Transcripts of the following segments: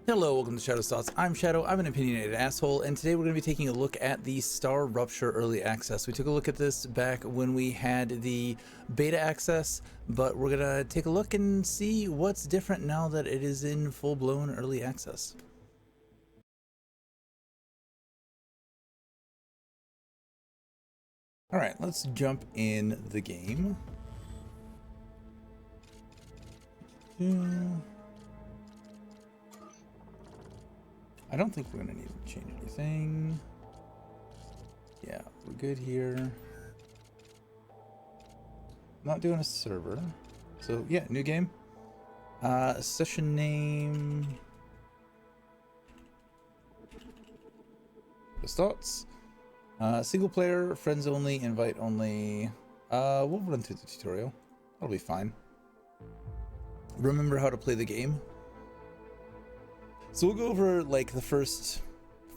Hello, welcome to Shadow's Thoughts. I'm Shadow, I'm an opinionated asshole, and today we're going to be taking a look at the Star Rupture Early Access. We took a look at this back when we had the beta access, but we're going to take a look and see what's different now that it is in full-blown early access. Alright, let's jump in the game. I don't think we're going to need to change anything. Yeah, we're good here. Not doing a server. So yeah, new game. Session name. Just thoughts. Single player, friends only, invite only. We'll run through the tutorial. That'll be fine. Remember how to play the game. So we'll go over like the first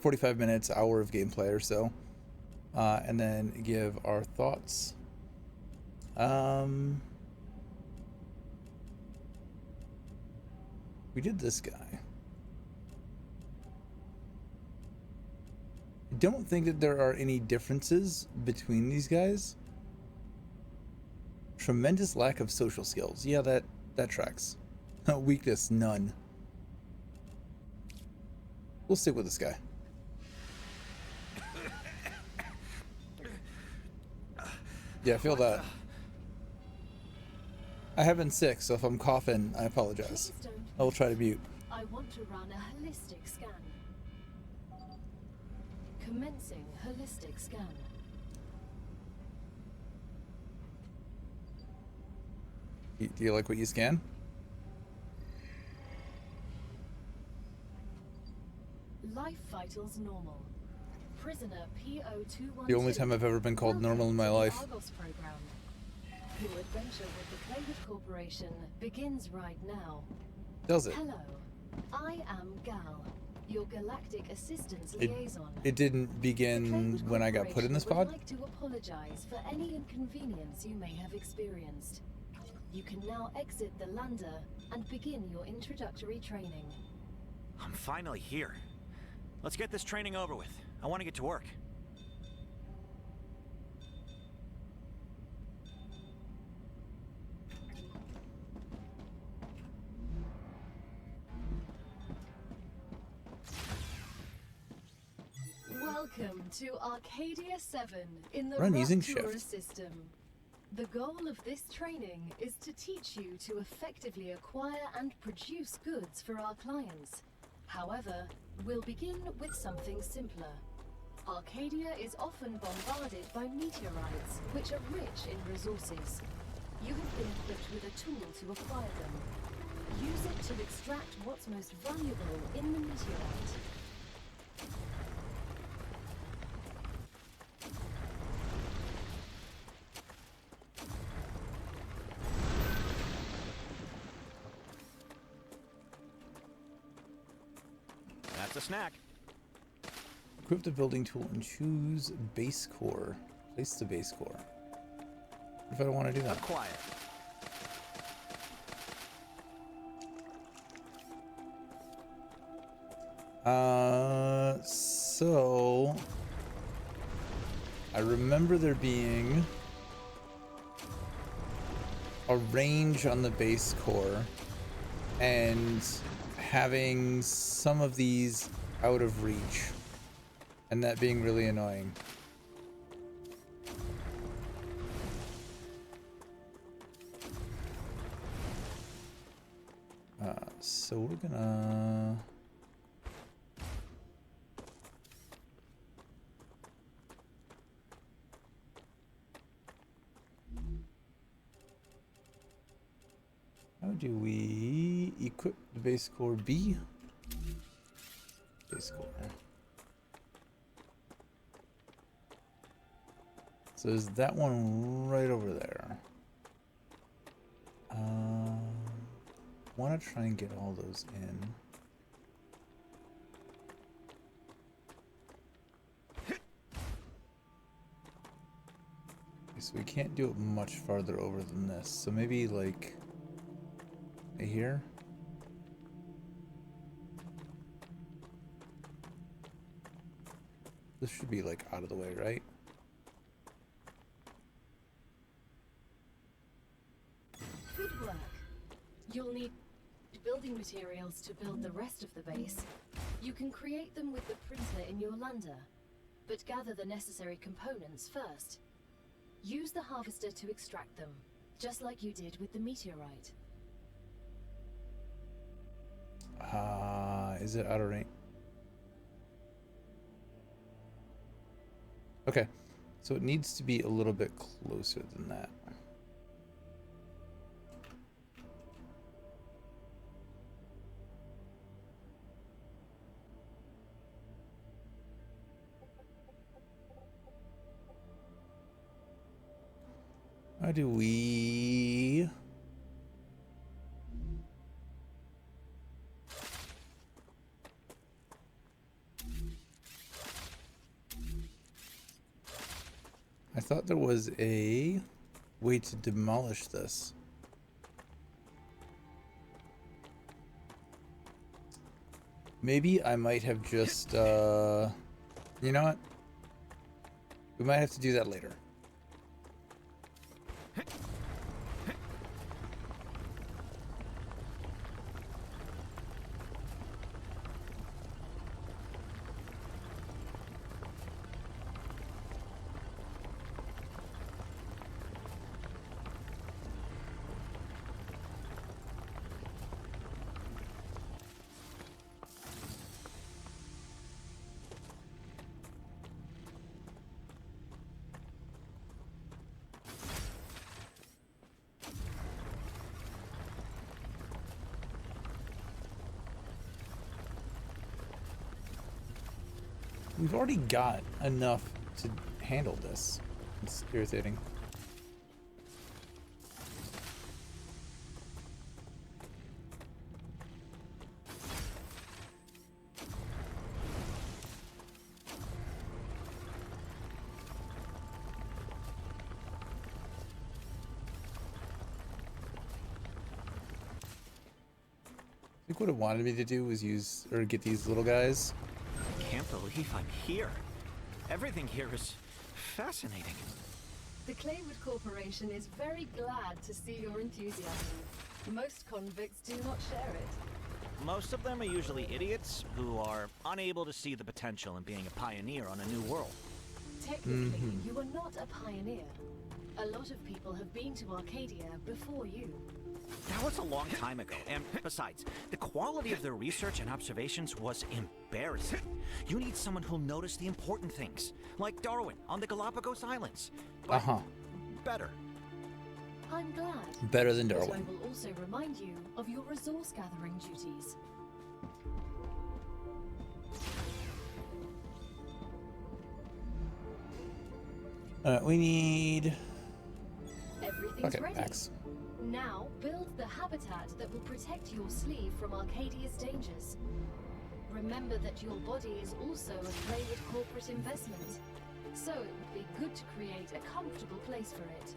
45 minutes, hour of gameplay or so, and then give our thoughts. We did this guy. I don't think that there are any differences between these guys. Tremendous lack of social skills. Yeah, that tracks. Weakness, none. We'll stick with this guy. Yeah, I feel that. I have been sick, so if I'm coughing, I apologize. I will try to mute. I want to run a holistic scan. Commencing holistic scan. Do you like what you scan? Life vitals normal. Prisoner P0212. The only time I've ever been called normal in my life. Argos program. Your adventure with the Clavid Corporation begins right now. Does it? Hello, I am Gal, your galactic assistance liaison. It didn't begin when I got put in this pod? I'd like to apologize for any inconvenience you may have experienced. You can now exit the lander and begin your introductory training. I'm finally here. Let's get this training over with. I want to get to work. Welcome to Arcadia 7 in the Run using Rupture shift. system. The goal of this training is to teach you to effectively acquire and produce goods for our clients. However, we'll begin with something simpler. Arcadia is often bombarded by meteorites, which are rich in resources. You have been equipped with a tool to acquire them. Use it to extract what's most valuable in the meteorite. That's a snack. Equip the building tool and choose base core. Place the base core. If I don't want to do that. Quiet. So I remember there being a range on the base core and having some of these out of reach, and that being really annoying. So we're gonna how do we equip the base core B? Base core. So there's that one right over there. Want to try and get all those in. Okay, so we can't do it much farther over than this. So maybe like right here. This should be like out of the way, right? Good work. You'll need building materials to build the rest of the base. You can create them with the printer in your lander, but gather the necessary components first. Use the harvester to extract them, just like you did with the meteorite. Is it out of range? Okay, so it needs to be a little bit closer than that. How do we... I thought there was a way to demolish this. Maybe I might have just, you know what? We might have to do that later. We've already got enough to handle this. It's irritating. I think what it wanted me to do was use, or get these little guys. I can't believe I'm here. Everything here is fascinating. The Claywood Corporation is very glad to see your enthusiasm. Most convicts do not share it. Most of them are usually idiots who are unable to see the potential in being a pioneer on a new world. Technically, you are not a pioneer. A lot of people have been to Arcadia before you. That was a long time ago, and besides, the quality of their research and observations was embarrassing. You need someone who'll notice the important things, like Darwin on the Galapagos Islands. But better. I'm glad. Better than But I Darwin. will also remind you of your resource gathering duties. We need... Everything's Okay, ready. axe. Now, build the habitat that will protect your sleeve from Arcadia's dangers. Remember that your body is also a Claywood corporate investment, so it would be good to create a comfortable place for it.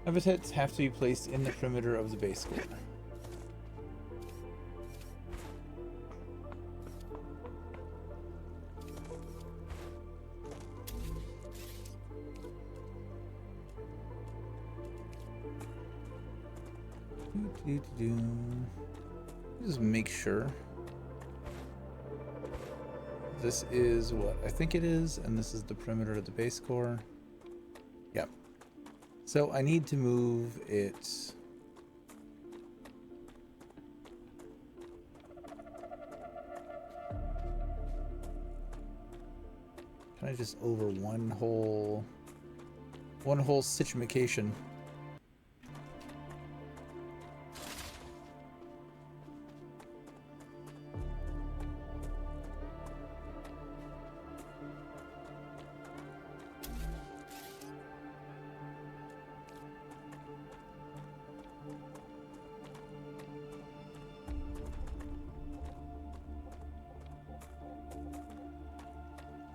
Habitats have to be placed in the perimeter of the base core. Just make sure. This is what I think it is, and this is the perimeter of the base core. Yep. So I need to move it. Can I just over one whole situation?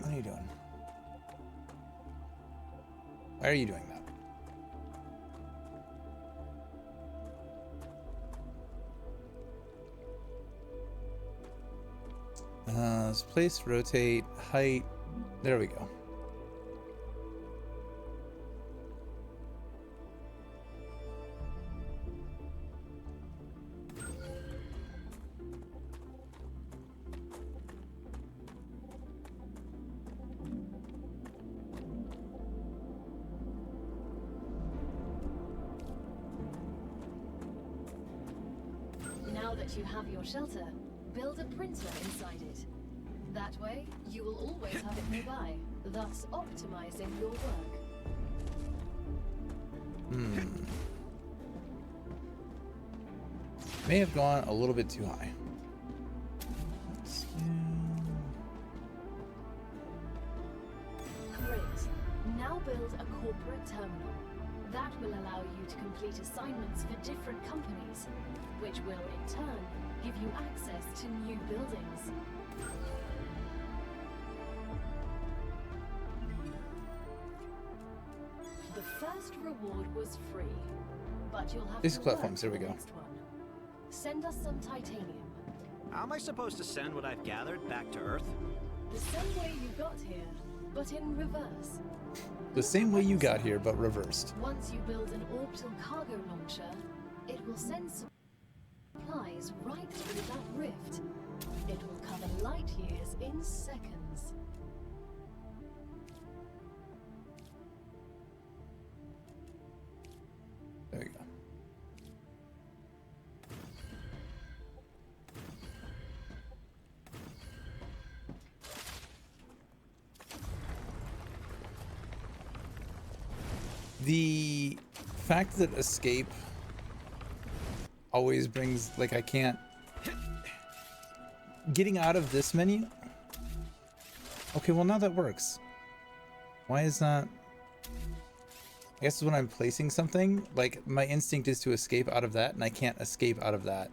What are you doing? Why are you doing that? Let's place, rotate, height. There we go. Now that you have your shelter, build a printer inside it. That way, you will always have it nearby, thus optimizing your work. May have gone a little bit too high. Great. Now build a corporate terminal. That will allow you to complete assignments for different companies, which will in turn give you access to new buildings. The first reward was free, but you'll have Basic to work platforms, there we for the go. next one. Send us some titanium. How am I supposed to send what I've gathered back to Earth? The same way you got here, but in reverse. The same way you got here, but reversed. Once you build an orbital cargo launcher, it will send supplies right through that rift. It will cover light years in seconds. There you go. The fact that escape always brings, like, I can't... Getting out of this menu? Okay, well now that works. Why is not... I guess when I'm placing something, like, my instinct is to escape out of that, and I can't escape out of that.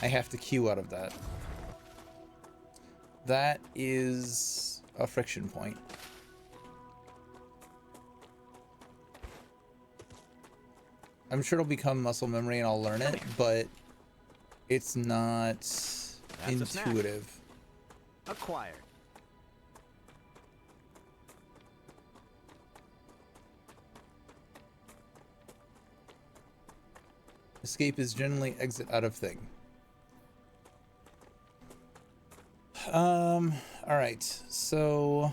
I have to queue out of that. That is a friction point. I'm sure it'll become muscle memory and I'll learn it, but it's not intuitive. Acquired. Escape is generally exit out of thing. All right, so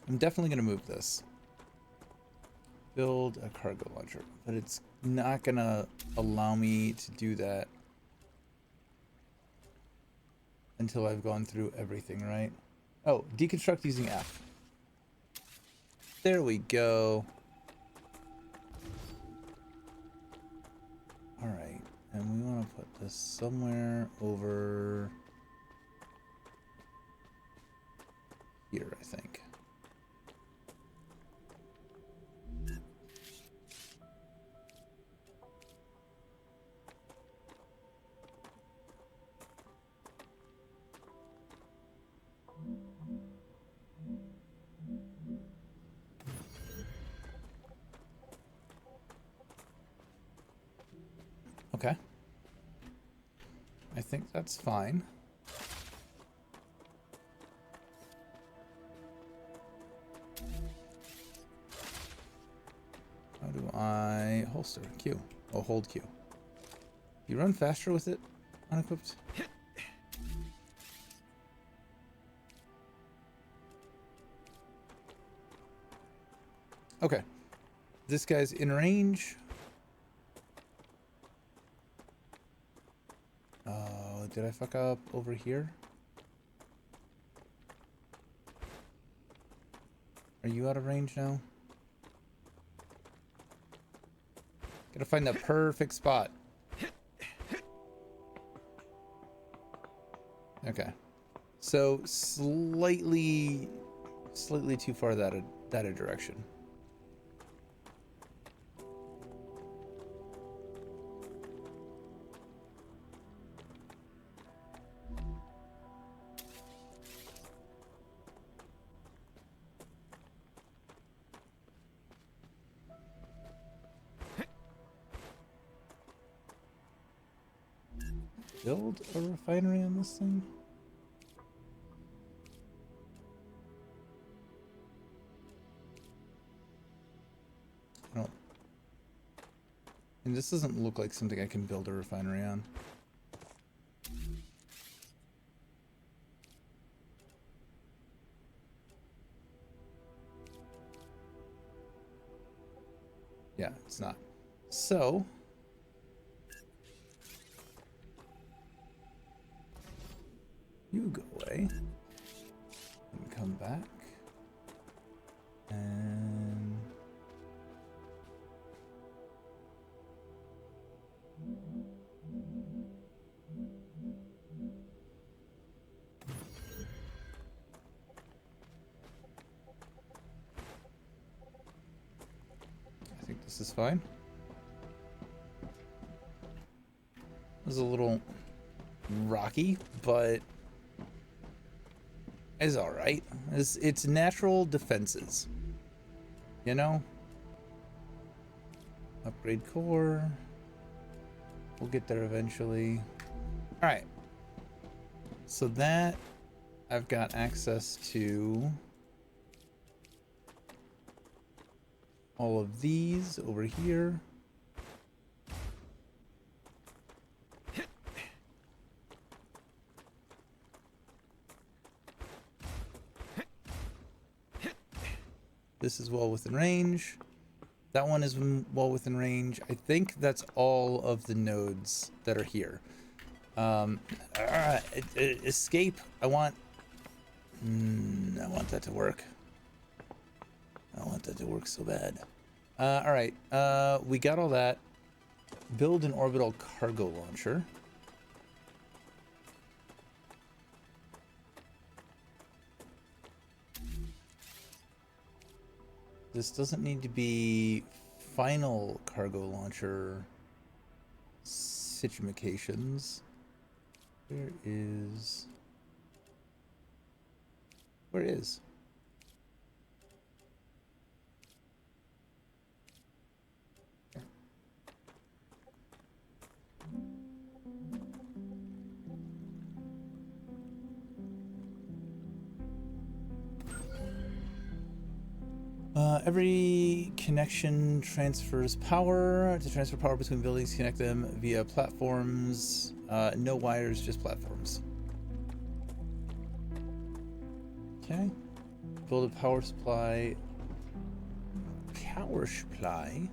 I'm definitely gonna move this. Build a cargo launcher, but it's not gonna allow me to do that until I've gone through everything, right? Oh, deconstruct using F. There we go. All right, and we want to put this somewhere over here, I think. Okay. I think that's fine. How do I holster? Q. Oh, hold Q. You run faster with it unequipped? Okay. This guy's in range. Did I fuck up over here? Are you out of range now? Gotta find that perfect spot. Okay. So slightly too far that a direction. build a refinery on this thing? I don't. And this doesn't look like something I can build a refinery on. Yeah, it's not. So you go away and come back and I think this is fine. This is a little rocky, but it's all right. It's natural defenses, you know. Upgrade core. We'll get there eventually. All right. So that I've got access to all of these over here. This is well within range. That one is well within range. I think that's all of the nodes that are here. Escape. I want that to work. I want that to work so bad. All right. We got all that. Build an orbital cargo launcher. This doesn't need to be final cargo launcher situations. Where is? Every connection transfers power. To transfer power between buildings, connect them via platforms. No wires, just platforms. Okay. Build a power supply. Power supply.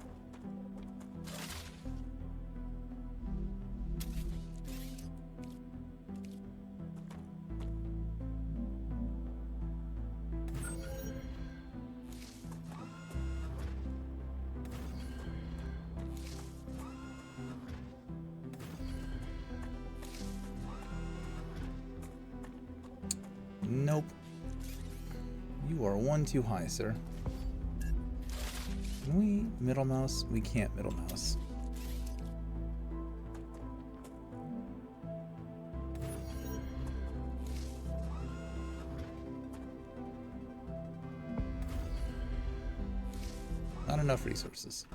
Nope. You are one too high, sir. Can we middle mouse? We can't middle mouse. Not enough resources.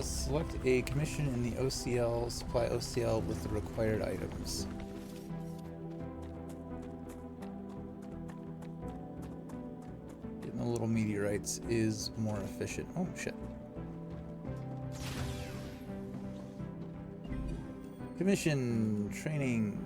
Select a commission in the OCL, supply OCL with the required items. Getting the little meteorites is more efficient. Oh, shit. Commission, training.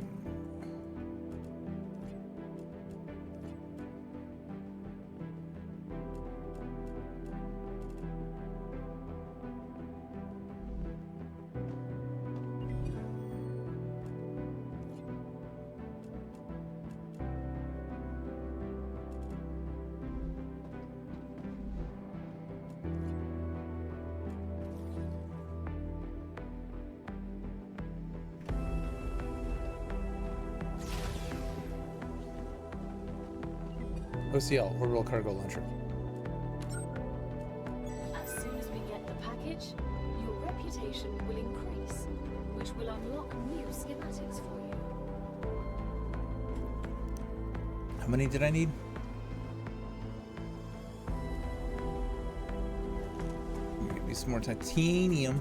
OCL, orbital cargo launcher. As soon as we get the package, your reputation will increase, which will unlock new schematics for you. How many did I need? Give me some more titanium.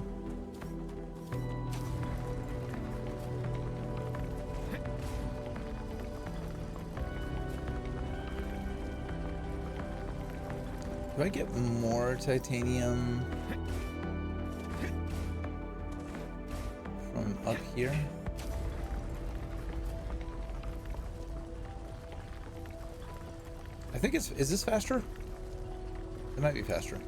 Do I get more titanium from up here? I think is this faster? It might be faster.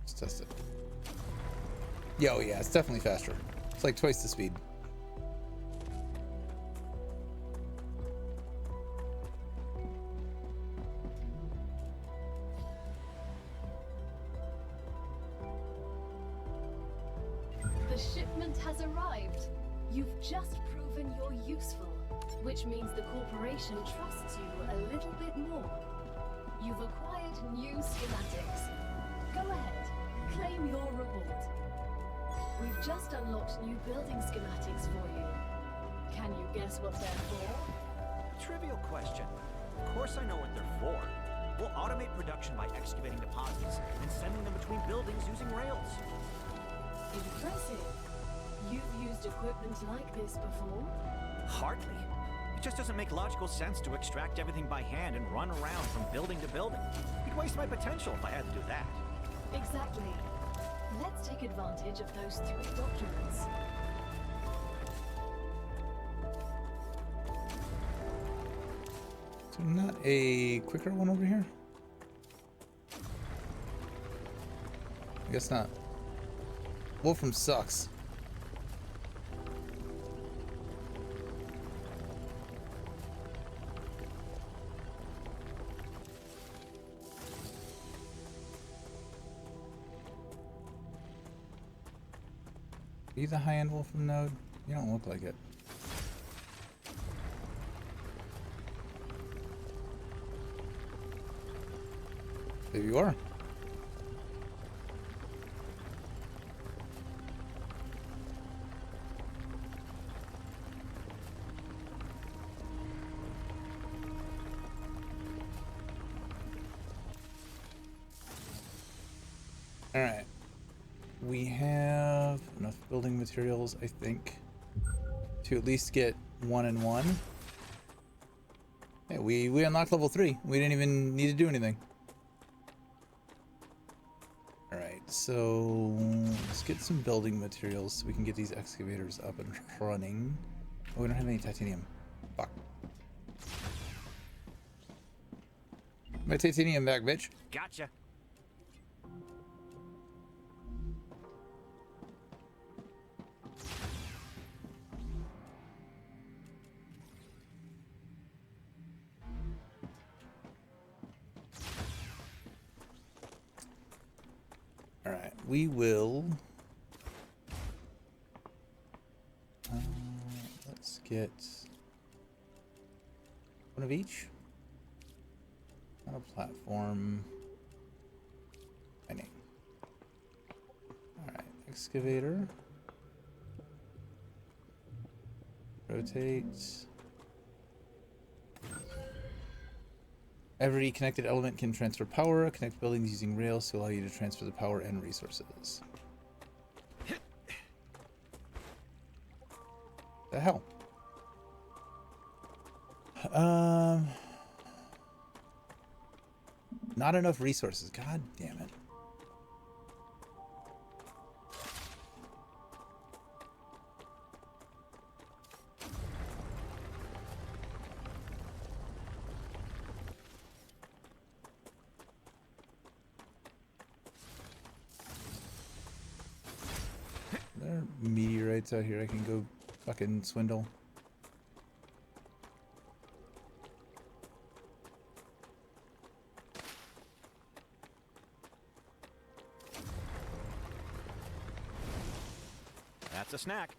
Let's test it. Yo, yeah, it's definitely faster. It's like twice the speed. The shipment has arrived. You've just proven you're useful, which means the corporation trusts you a little bit more. You've acquired new schematics. Go ahead, claim your reward. We've just unlocked new building schematics for you. Can you guess what they're for? Trivial question. Of course I know what they're for. We'll automate production by excavating deposits and sending them between buildings using rails. Impressive. You've used equipment like this before? Hardly. It just doesn't make logical sense to extract everything by hand and run around from building to building. It'd waste my potential if I had to do that. Exactly. Let's take advantage of those 3 documents. So not a quicker one over here? I guess not. Wolfram sucks. Are you the high-end Wolfram node? You don't look like it. There you are. All right. We have enough building materials, I think, to at least get 1 and 1. Yeah, we unlocked level 3. We didn't even need to do anything. All right, so let's get some building materials so we can get these excavators up and running. Oh, we don't have any titanium. Fuck. My titanium back, bitch. Gotcha. All right, we will. Let's get one of each. On a platform. Mining. All right, excavator. Rotate. Every connected element can transfer power. Connect buildings using rails to allow you to transfer the power and resources. The hell? Not enough resources. God damn it. There are meteorites out here I can go fucking swindle. That's a snack.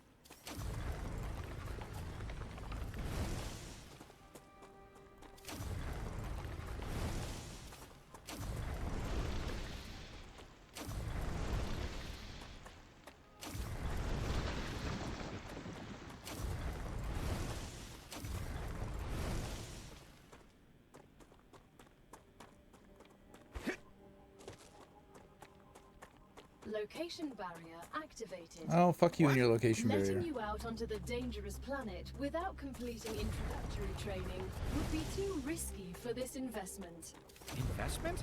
Location barrier activated. Oh, fuck you and your location Letting barrier. you out onto the dangerous planet without completing introductory training would be too risky for this investment. Investment?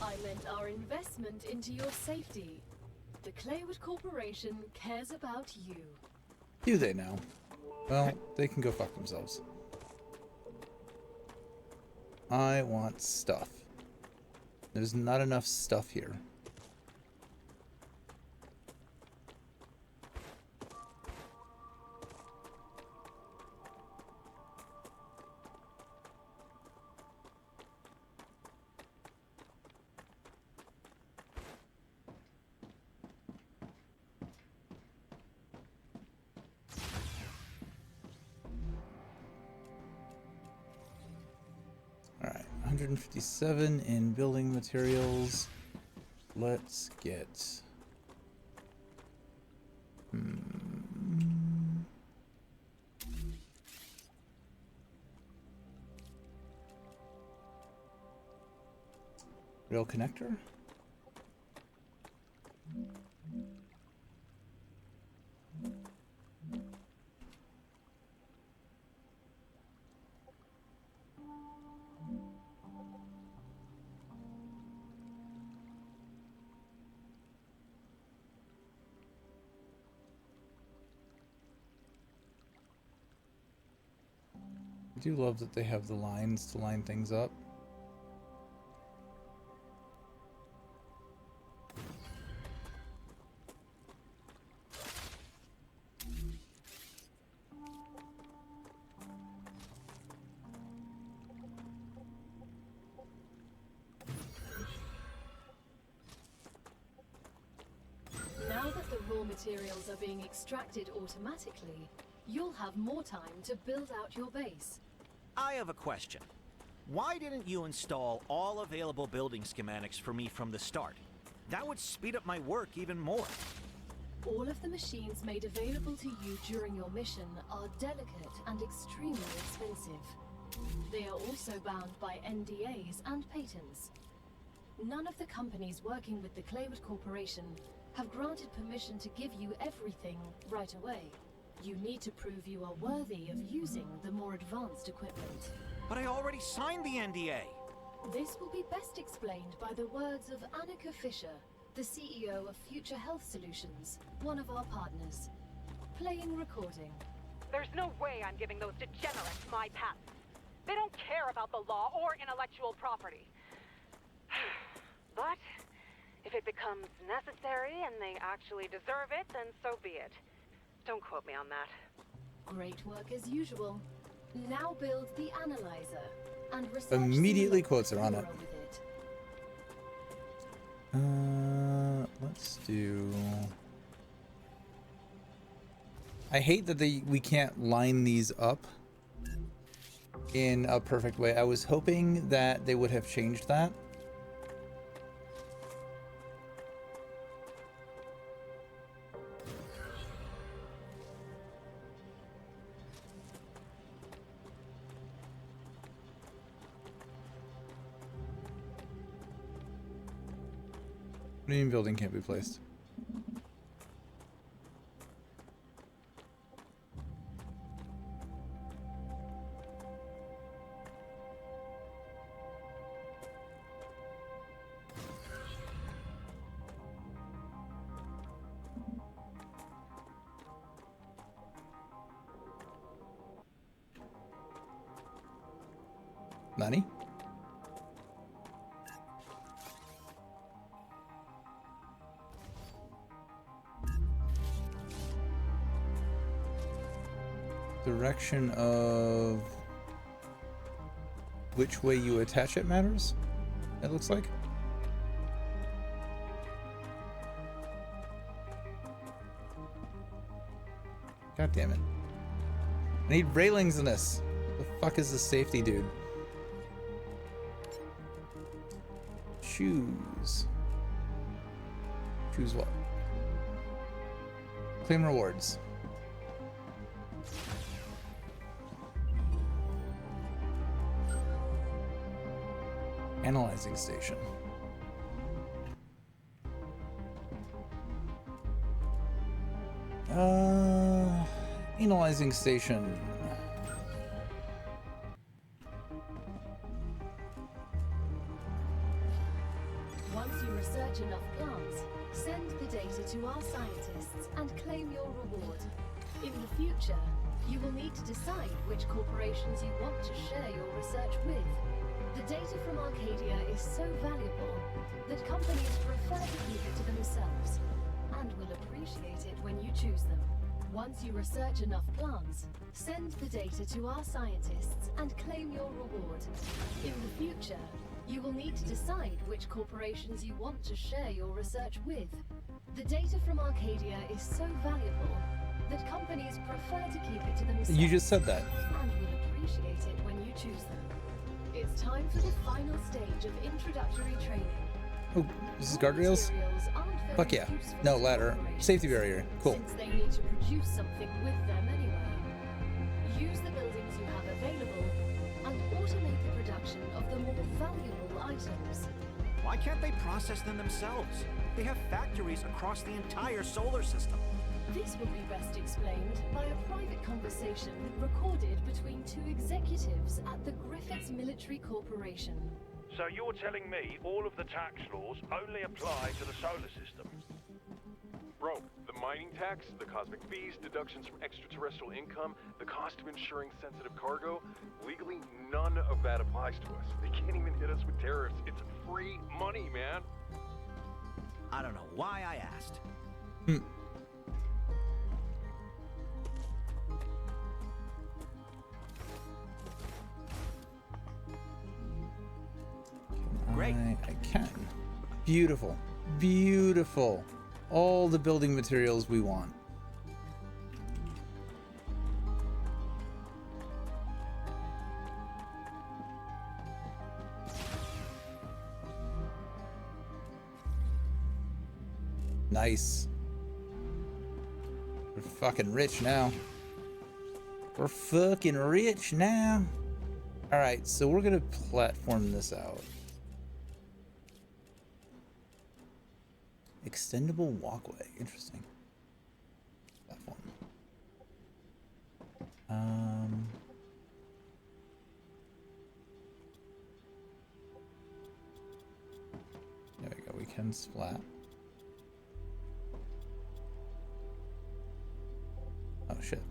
I meant our investment into your safety. The Claywood Corporation cares about you. Do they now? Well, they can go fuck themselves. I want stuff. There's not enough stuff here. Alright, 157 in building materials. Let's get... Rail connector? I do love that they have the lines to line things up. Now that the raw materials are being extracted automatically, you'll have more time to build out your base. I have a question. Why didn't you install all available building schematics for me from the start? That would speed up my work even more. All of the machines made available to you during your mission are delicate and extremely expensive. They are also bound by NDAs and patents. None of the companies working with the Claywood Corporation have granted permission to give you everything right away. You need to prove you are worthy of using the more advanced equipment. But I already signed the NDA. This will be best explained by the words of Annika Fisher, the CEO of Future Health Solutions, one of our partners. Playing recording. There's no way I'm giving those degenerates my patents. They don't care about the law or intellectual property. But if it becomes necessary and they actually deserve it, then so be it. Don't quote me on that. Great work as usual. Now build the analyzer and research Immediately the quotes her on it. with it. Let's do... I hate that we can't line these up in a perfect way. I was hoping that they would have changed that. What do you mean building can't be placed? Nani? Direction of which way you attach it matters, it looks like. God damn it. I need railings in this. The fuck is the safety, dude? Choose. Choose what? Claim rewards. Analyzing station. Analyzing station. Once you research enough plants, send the data to our scientists and claim your reward. In the future, you will need to decide which corporations you want to share your research with. The data from Arcadia is so valuable that companies prefer to keep it to themselves and will appreciate it when you choose them. Once you research enough plants, send the data to our scientists and claim your reward. In the future, you will need to decide which corporations you want to share your research with. The data from Arcadia is so valuable that companies prefer to keep it to themselves. You just said that. And will appreciate it when you choose them. It's time for the final stage of introductory training. Oh, this is guardrails? Fuck yeah. No, ladder. Safety barrier. Cool. Since they need to produce something with them anyway. Use the buildings you have available and automate the production of the more valuable items. Why can't they process them themselves? They have factories across the entire solar system. This will be best explained by a private conversation recorded between two executives at the Griffiths Military Corporation. So you're telling me all of the tax laws only apply to the solar system? Bro, the mining tax, the cosmic fees, deductions from extraterrestrial income, the cost of insuring sensitive cargo, legally none of that applies to us. They can't even hit us with tariffs. It's free money, man. I don't know why I asked. Great. I can. Beautiful. Beautiful. All the building materials we want. Nice. We're fucking rich now. We're fucking rich now. All right, so we're gonna platform this out. Extendable walkway. Interesting. Platform. There we go. We can splat. Oh shit.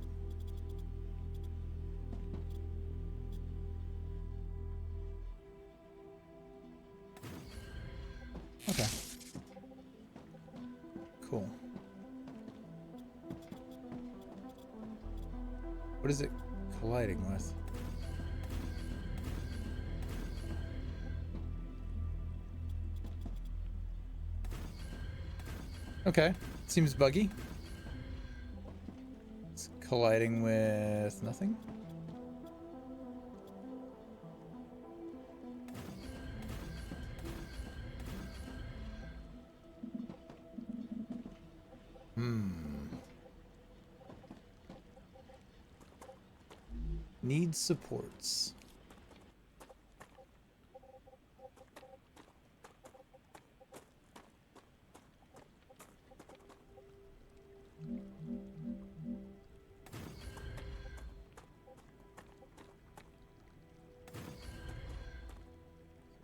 Okay. Cool. What is it colliding with? Okay, seems buggy. It's colliding with nothing. Needs supports.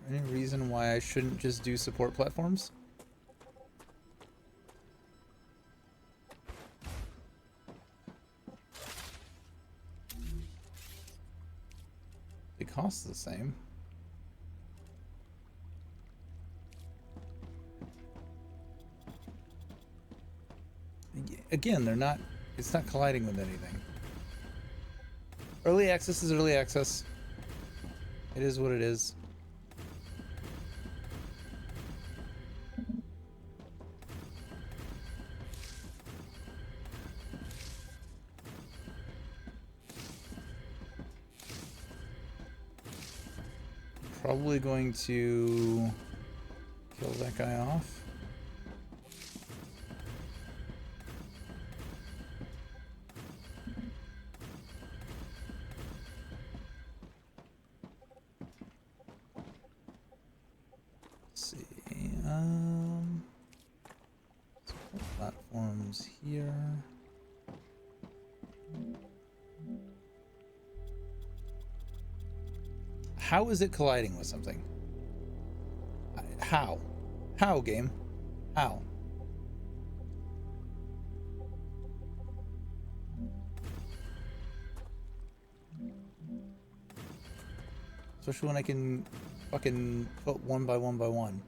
Any reason why I shouldn't just do support platforms? They cost the same. Again, they're not, it's not colliding with anything. Early access is early access. It is what it is. probably going to kill that guy off. Let's see. Platforms here. How is it colliding with something? How? How, game? How? Especially when I can fucking put one by one by one.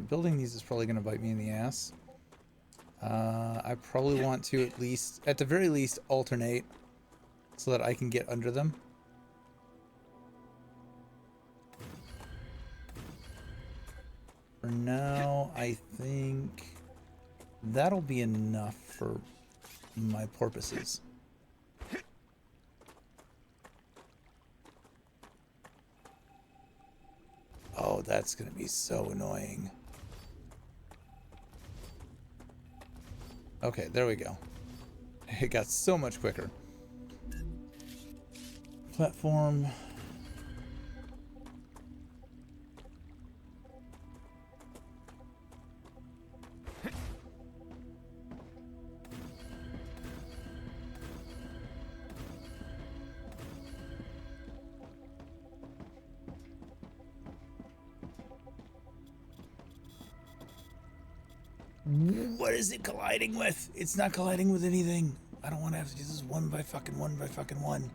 Building these is probably going to bite me in the ass. I probably want to at the very least, alternate so that I can get under them. For now, I think that'll be enough for my purposes. Oh, that's going to be so annoying. Okay, there we go. It got so much quicker. Platform. What is it colliding with? It's not colliding with anything. I don't want to have to do this one by fucking one.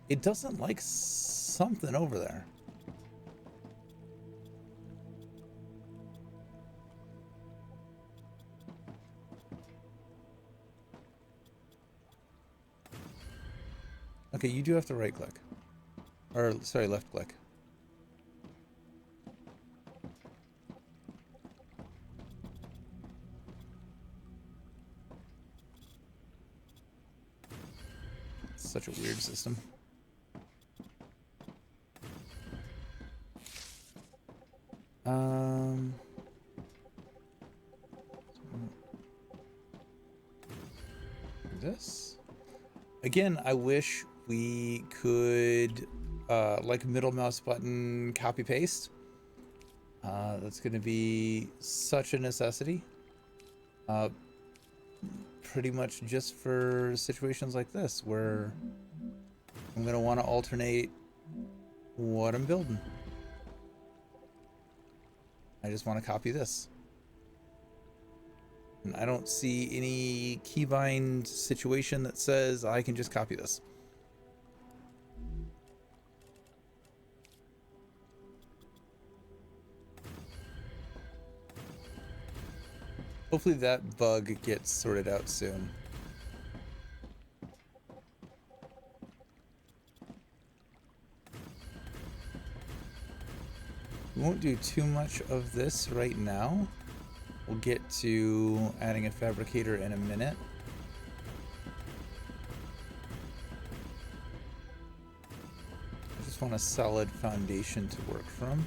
It doesn't like something over there. Okay, you do have to right click. Or, sorry, left click. It's such a weird system. This? Again, I wish we could like middle mouse button copy paste. That's going to be such a necessity. Pretty much just for situations like this where I'm going to want to alternate what I'm building. I just want to copy this. And I don't see any keybind situation that says I can just copy this. Hopefully that bug gets sorted out soon. We won't do too much of this right now. We'll get to adding a fabricator in a minute. I just want a solid foundation to work from.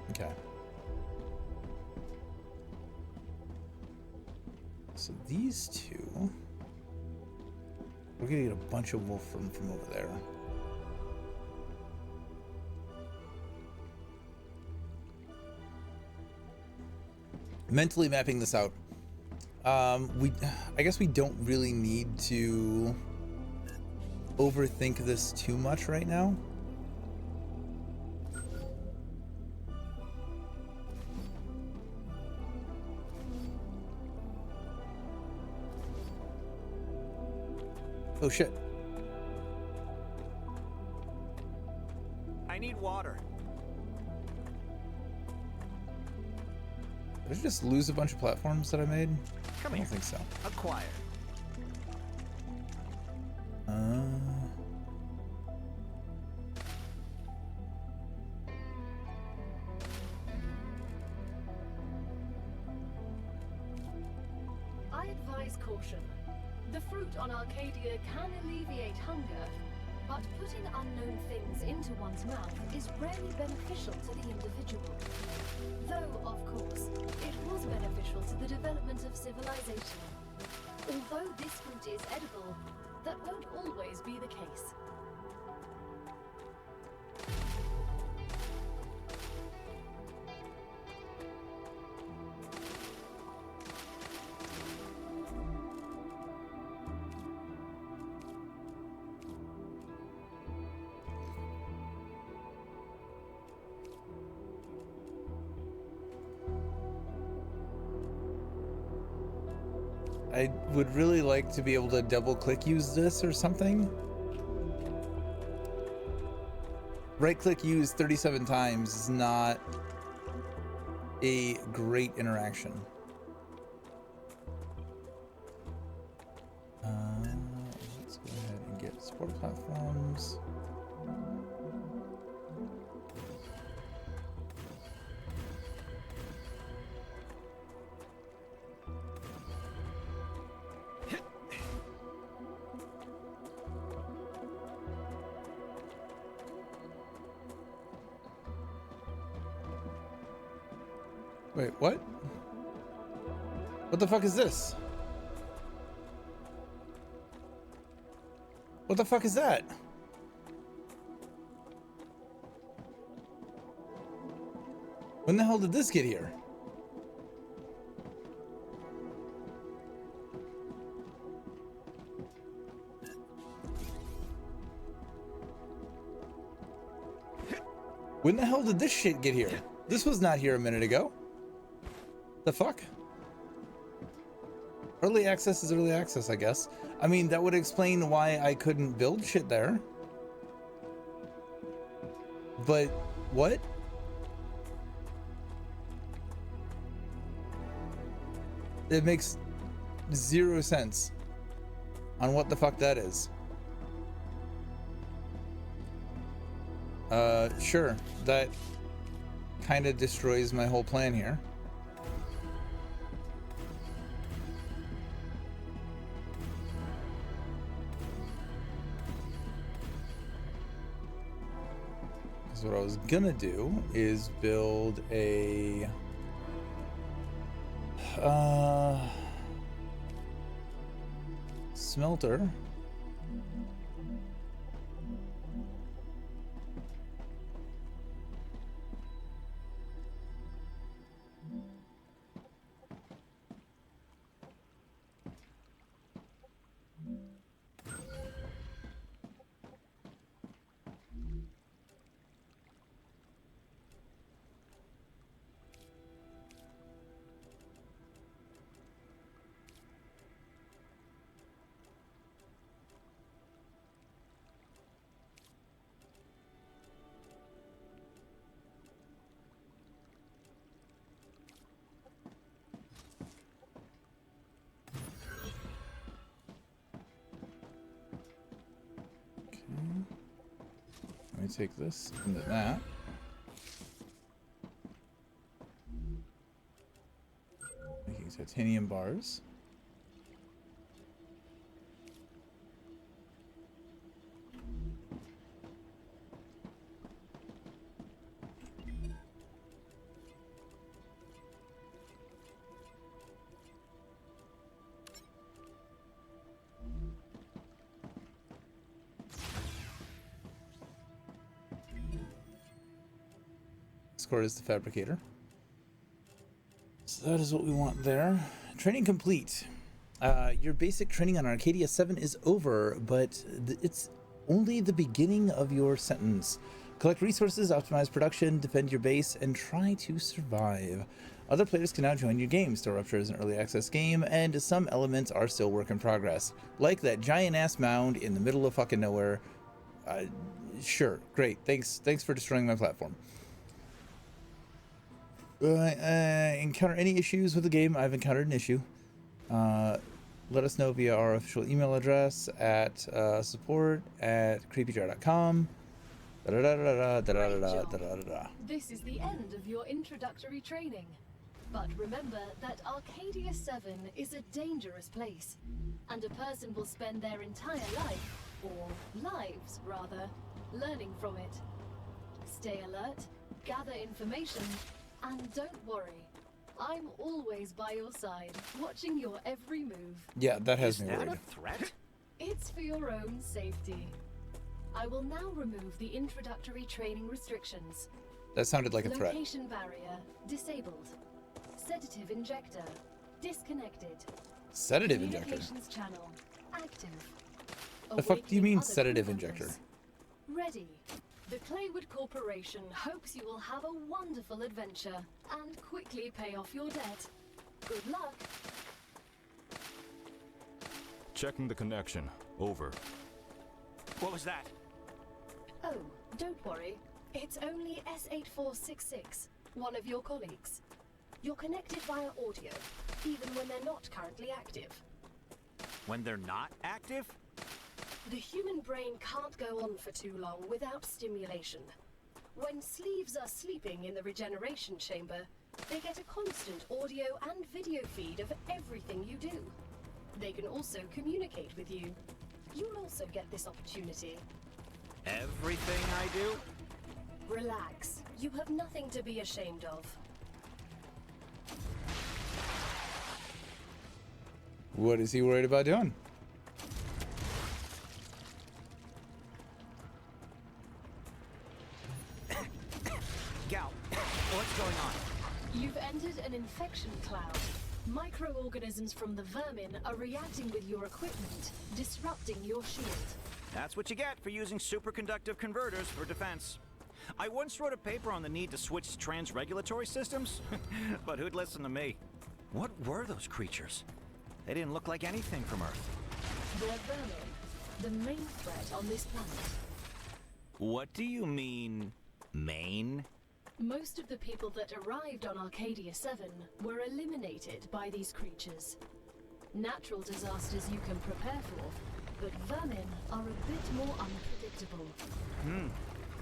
Okay. So these two, we're gonna get a bunch of wool from over there. Mentally mapping this out. I guess we don't really need to overthink this too much right now. Oh shit. I need water. Did I just lose a bunch of platforms that I made? Come I here. don't think so. Acquire. I advise caution. The fruit on Arcadia can alleviate hunger, but putting unknown things into one's mouth is rarely beneficial to the individual. Though, of course, it was beneficial to the development of civilization. Although this fruit is edible, that won't always be the case. I would really like to be able to double click use this or something. Right click use 37 times is not a great interaction. Let's go ahead and get support platforms. Wait, what? What the fuck is this? What the fuck is that? When the hell did this get here? When the hell did this shit get here? This was not here a minute ago. The fuck? Early access is early access, I guess. I mean, that would explain why I couldn't build shit there. But what? It makes zero sense on what the fuck that is. Sure, that kind of destroys my whole plan here. Because what I was gonna do is build a smelter. Let me take this into that. Making titanium bars. Discord is the fabricator. So that is what we want there. Training complete. Your basic training on Arcadia 7 is over, but it's only the beginning of your sentence. Collect resources, optimize production, defend your base, and try to survive. Other players can now join your game. Still, Rupture is an early access game, and some elements are still work in progress. Like that giant-ass mound in the middle of fucking nowhere. Sure, great. Thanks for destroying my platform. encounter any issues with the game, I've encountered an issue. Let us know via our official email address at support@creepyjar.com. This is the end of your introductory training. But remember that Arcadia 7 is a dangerous place, and a person will spend their entire life, or lives rather, learning from it. Stay alert, gather information, and don't worry. I'm always by your side, watching your every move. Yeah, that has me Is that worried. a threat? It's for your own safety. I will now remove the introductory training restrictions. That sounded like a threat. Location barrier disabled. Sedative injector disconnected. Sedative injector. Communications channel active. The fuck do you mean Awakening other sedative crew injector? members. Ready. The Claywood Corporation hopes you will have a wonderful adventure and quickly pay off your debt. Good luck. Checking the connection. Over. What was that? Oh, don't worry. It's only S8466, one of your colleagues. You're connected via audio, even when they're not currently active. When they're not active? The human brain can't go on for too long without stimulation. When sleeves are sleeping in the regeneration chamber, they get a constant audio and video feed of everything you do. They can also communicate with you. You'll also get this opportunity. Everything I do? Relax. You have nothing to be ashamed of. What is he worried about doing? Gal, what's going on? You've entered an infection cloud. Microorganisms from the vermin are reacting with your equipment, disrupting your shield. That's what you get for using superconductive converters for defense. I once wrote a paper on the need to switch to trans-regulatory systems, but who'd listen to me? What were those creatures? They didn't look like anything from Earth. They're vermin, the main threat on this planet. What do you mean, main? Most of the people that arrived on Arcadia 7 were eliminated by these creatures. Natural disasters you can prepare for, but vermin are a bit more unpredictable.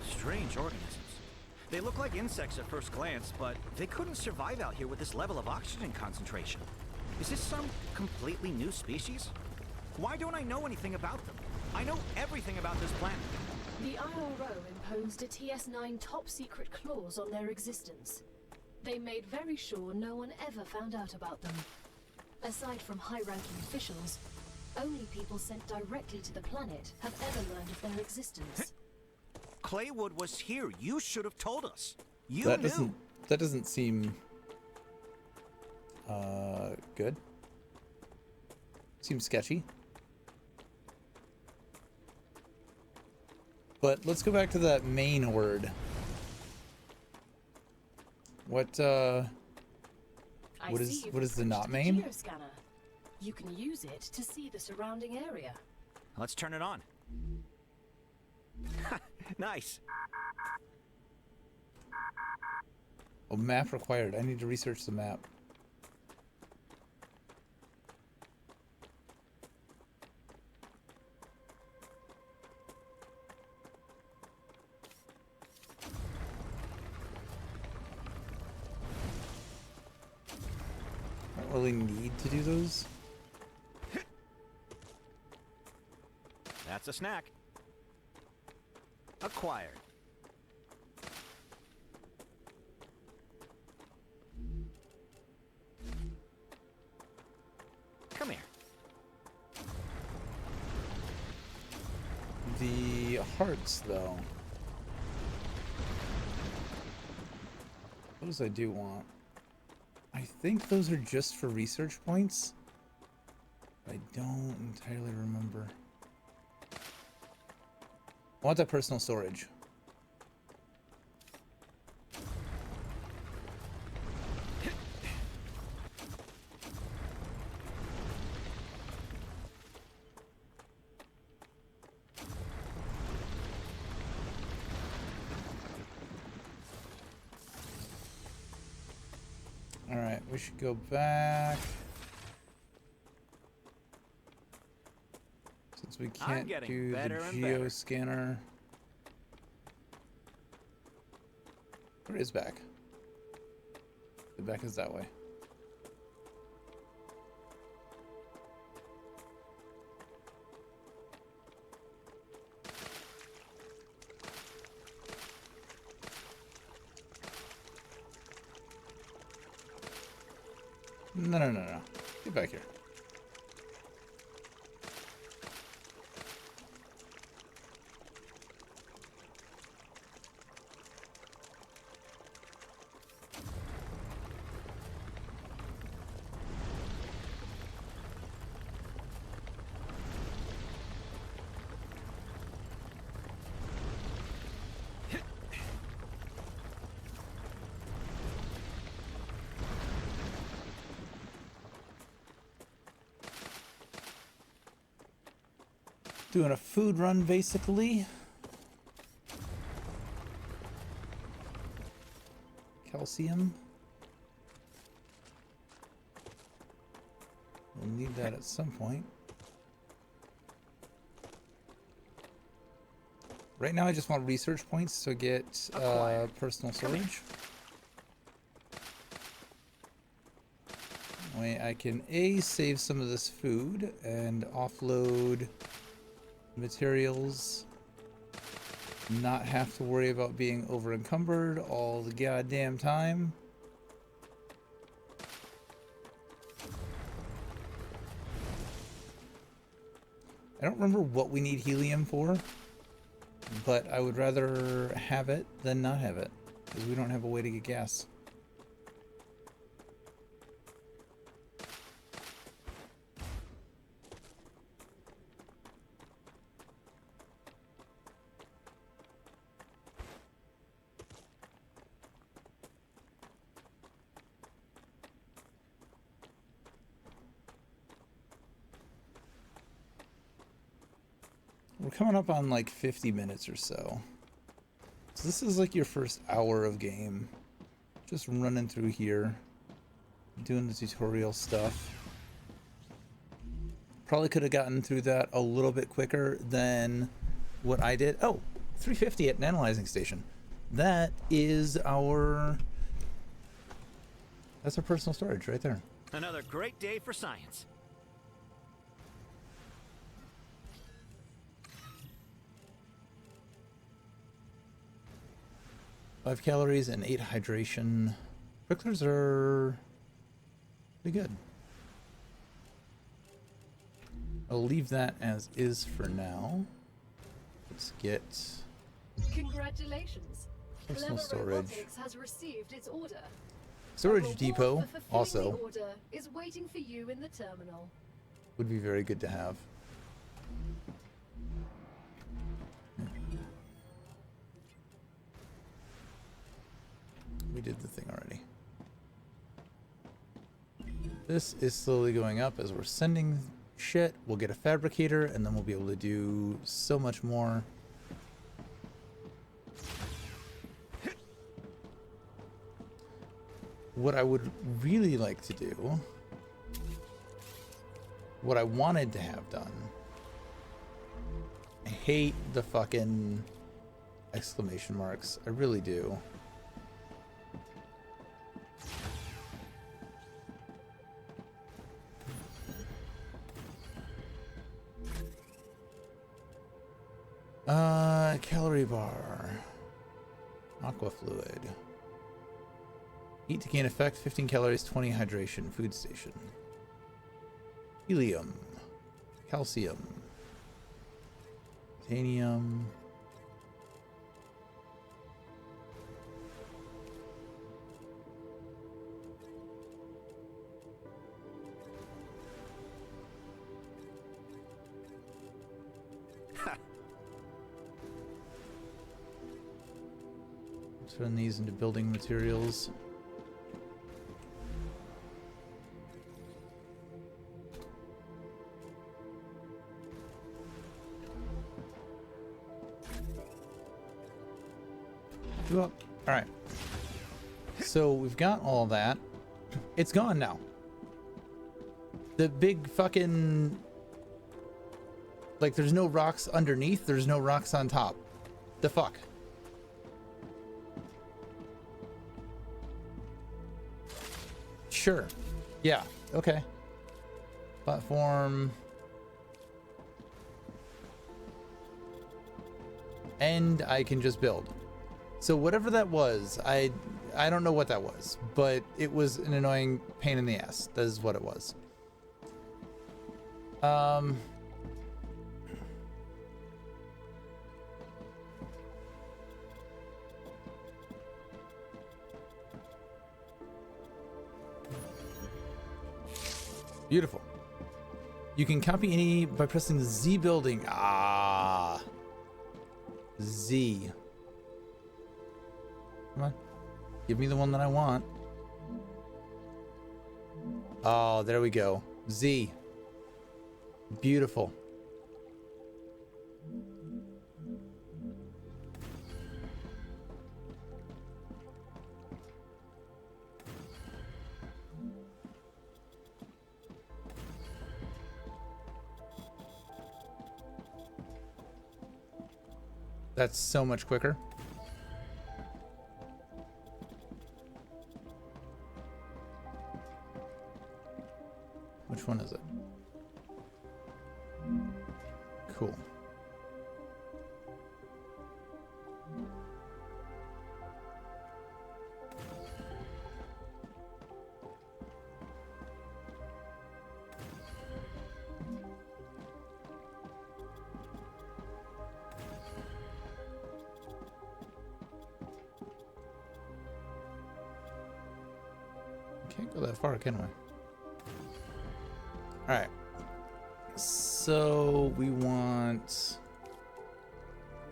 Strange organisms. They look like insects at first glance, but they couldn't survive out here with this level of oxygen concentration. Is this some completely new species? Why don't I know anything about them? I know everything about this planet. The IRO imposed a TS9 top-secret clause on their existence. They made very sure no one ever found out about them. Aside from high-ranking officials, only people sent directly to the planet have ever learned of their existence. Claywood was here. You should have told us. You That knew. doesn't seem good. Seems sketchy. But let's go back to that main word. What I is see you've what is the approached not main? geoscanner. You can use it to see the surrounding area. Let's turn it on. Nice. Oh, map required. I need to research the map. I don't really need to do those. That's a snack. Acquired. Come here. The hearts, though. Those I do want. I think those are just for research points. I don't entirely remember. I want that personal storage. Alright, we should go back. Since we can't do the geo scanner. Where is back? The back is that way. No, no, no, no. Get back here. Doing a food run, basically. Calcium. We'll need that at some point. Right now I just want research points to get personal storage. That way I can save some of this food and offload materials, not have to worry about being over encumbered all the goddamn time. I don't remember what we need helium for, but I would rather have it than not have it, because we don't have a way to get gas. We're coming up on like 50 minutes or so. So this is like your first hour of game. Just running through here, doing the tutorial stuff. Probably could have gotten through that a little bit quicker than what I did. Oh, 350 at an analyzing station. That is our... That's our personal storage right there. Another great day for science. 5 calories and 8 hydration. Pricklers are pretty good. I'll leave that as is for now. Let's get Congratulations. personal Clever storage. Robotics has received its order. Storage depot The also order is waiting for you in the terminal. would be very good to have. We did the thing already. This is slowly going up as we're sending shit. We'll get a fabricator and then we'll be able to do so much more. What I would really like to do, what I wanted to have done, I hate the fucking exclamation marks. I really do. Calorie bar. Aqua fluid. Eat to gain effect, 15 calories, 20 hydration. Food station. Helium. Calcium. Titanium. Turn these into building materials. All right. So we've got all that. It's gone now. The big fucking... Like, there's no rocks underneath. There's no rocks on top. The fuck? Sure. Yeah. Okay. Platform. And I can just build. So whatever that was, I don't know what that was, but it was an annoying pain in the ass. That is what it was. Beautiful. You can copy any by pressing the Z building. Ah. Z. Come on. Give me the one that I want. Oh, there we go. Z. Beautiful. That's so much quicker. Which one is it? Cool. Can't go that far, can we? All right. So we want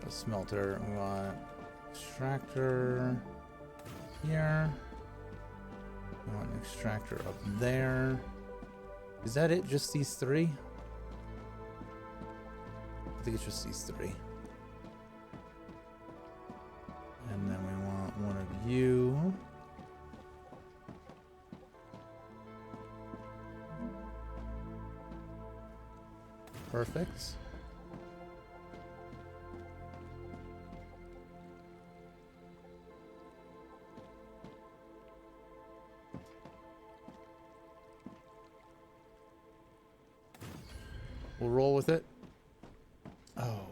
a smelter. We want extractor here. We want an extractor up there. Is that it? Just these three? I think it's just these three. And then we want one of you. Perfect. We'll roll with it. Oh.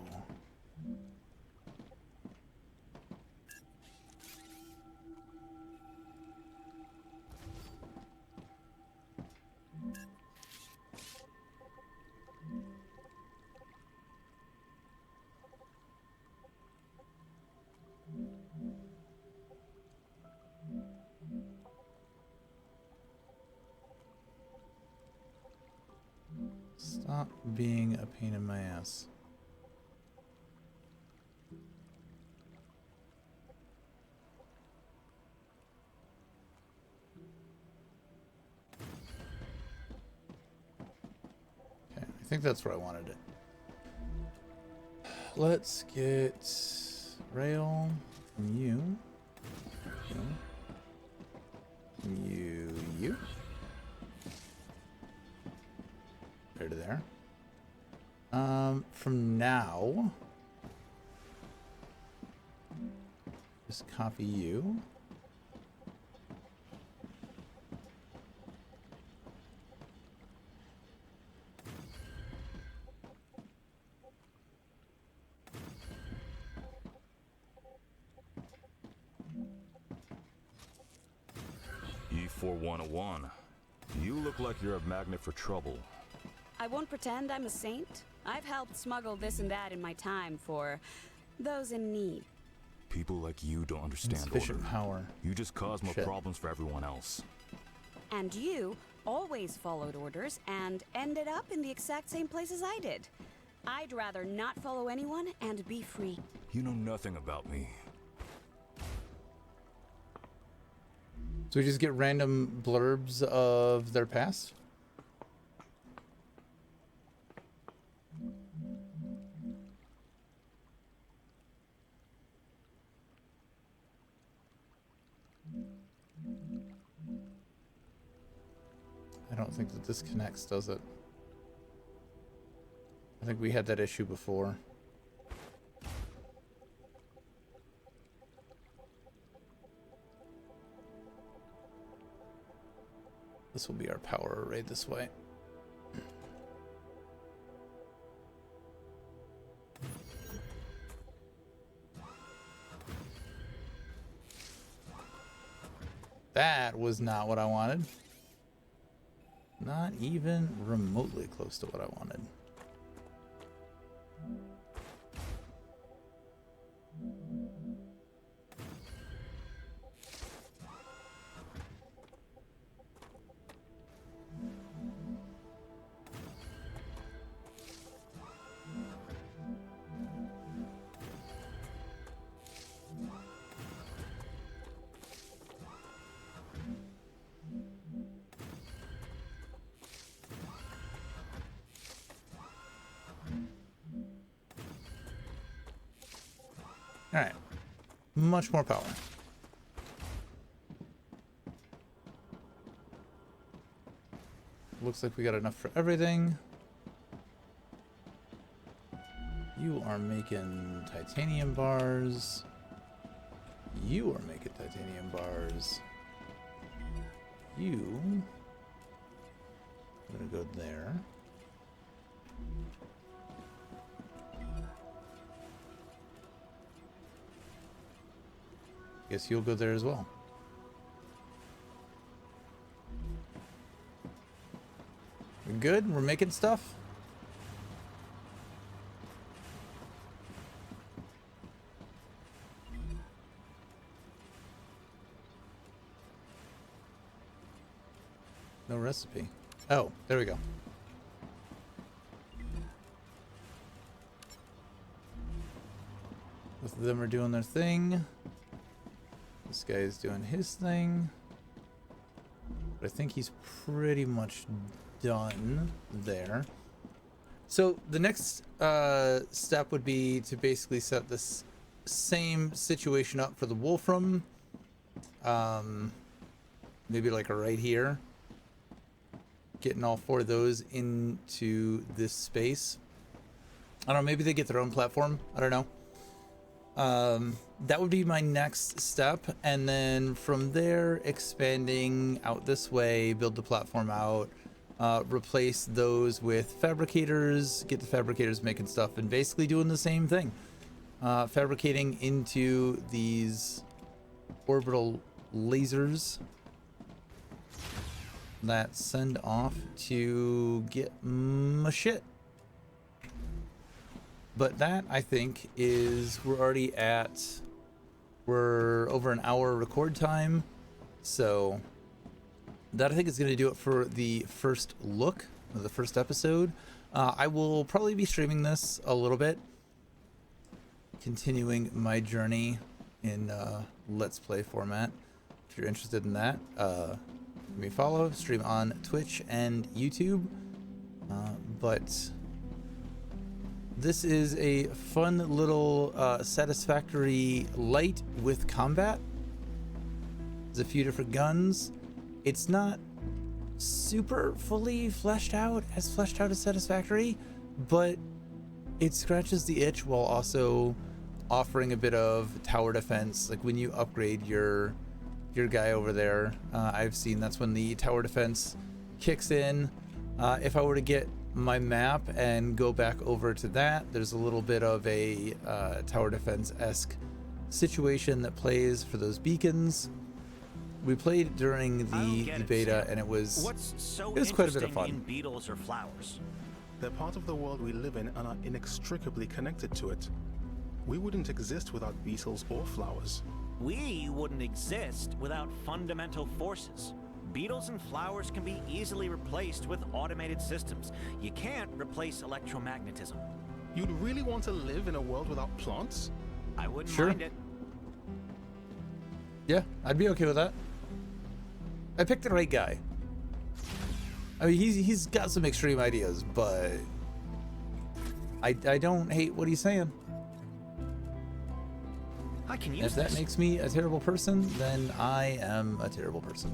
Stop being a pain in my ass. Okay, I think that's where I wanted it. Let's get rail from you. You. There to there. From now, just copy you. E4101. You look like you're a magnet for trouble. I won't pretend I'm a saint. I've helped smuggle this and that in my time for those in need. People like you don't understand Insufficient order. power. You just cause more Shit. problems for everyone else. And you always followed orders and ended up in the exact same place as I did. I'd rather not follow anyone and be free. You know nothing about me. So we just get random blurbs of their past? I don't think that this connects, does it? I think we had that issue before. This will be our power array this way. That was not what I wanted. Not even remotely close to what I wanted. All right, much more power. Looks like we got enough for everything. You are making titanium bars. You are making titanium bars. You, I'm gonna go there. Guess you'll go there as well. We good? We're making stuff? No recipe. Oh, there we go. Both of them are doing their thing. This guy is doing his thing. But I think he's pretty much done there. So the next step would be to basically set this same situation up for the Wolfram. Maybe like right here. Getting all 4 of those into this space. I don't know, maybe they get their own platform. I don't know. That would be my next step, and then from there expanding out this way, build the platform out, replace those with fabricators, get the fabricators making stuff, and basically doing the same thing, fabricating into these orbital lasers that send off to get my shit. But that, I think, is, we're over an hour record time. So that, I think, is going to do it for the first look, or the first episode. I will probably be streaming this a little bit, continuing my journey in Let's Play format. If you're interested in that, give me a follow, stream on Twitch and YouTube. But this is a fun little Satisfactory light with combat. There's a few different guns. It's not super fully fleshed out as Satisfactory, but it scratches the itch while also offering a bit of tower defense. Like when you upgrade your guy over there, I've seen that's when the tower defense kicks in. If I were to get my map and go back over to that, there's a little bit of a tower defense-esque situation that plays for those beacons. We played during the beta, and it was quite a bit of fun. In beetles or flowers? They're part of the world we live in and are inextricably connected to it. We wouldn't exist without beetles or flowers. We wouldn't exist without fundamental forces. Beetles and flowers can be easily replaced with automated systems. You can't replace electromagnetism. You'd really want to live in a world without plants? I wouldn't Sure. mind it. Yeah, I'd be okay with that. I picked the right guy. I mean, he's got some extreme ideas, but I don't hate what he's saying. I can use If that this. makes me a terrible person, then I am a terrible person.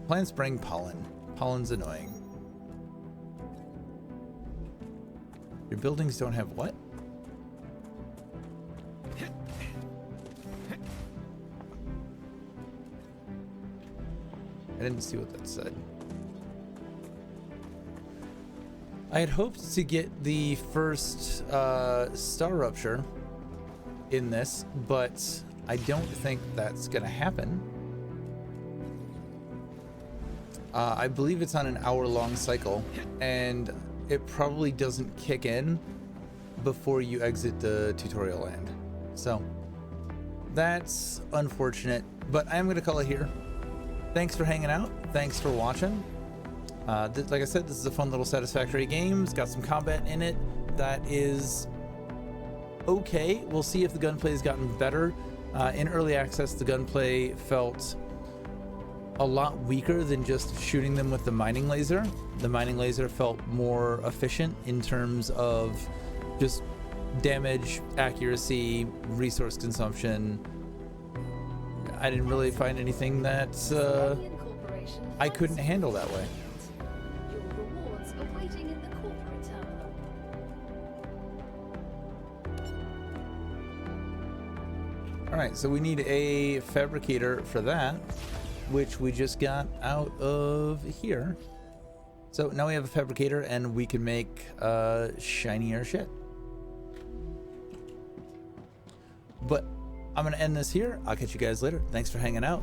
Plants bring pollen. Pollen's annoying. Your buildings don't have what? I didn't see what that said. I had hoped to get the first Star Rupture in this, but I don't think that's gonna happen. I believe it's on an hour-long cycle, and it probably doesn't kick in before you exit the tutorial land. So that's unfortunate, but I'm gonna call it here. Thanks for hanging out. Thanks for watching. Like I said, this is a fun little Satisfactory game. It's got some combat in it that is okay. We'll see if the gunplay has gotten better. In early access, the gunplay felt a lot weaker than just shooting them with the mining laser. The mining laser felt more efficient in terms of just damage, accuracy, resource consumption. I didn't really find anything that I couldn't handle that way. Your rewards are waiting in the corporate terminal. All right, so we need a fabricator for that, which we just got out of here. So now we have a fabricator and we can make shinier shit. But I'm gonna end this here. I'll catch you guys later. Thanks for hanging out.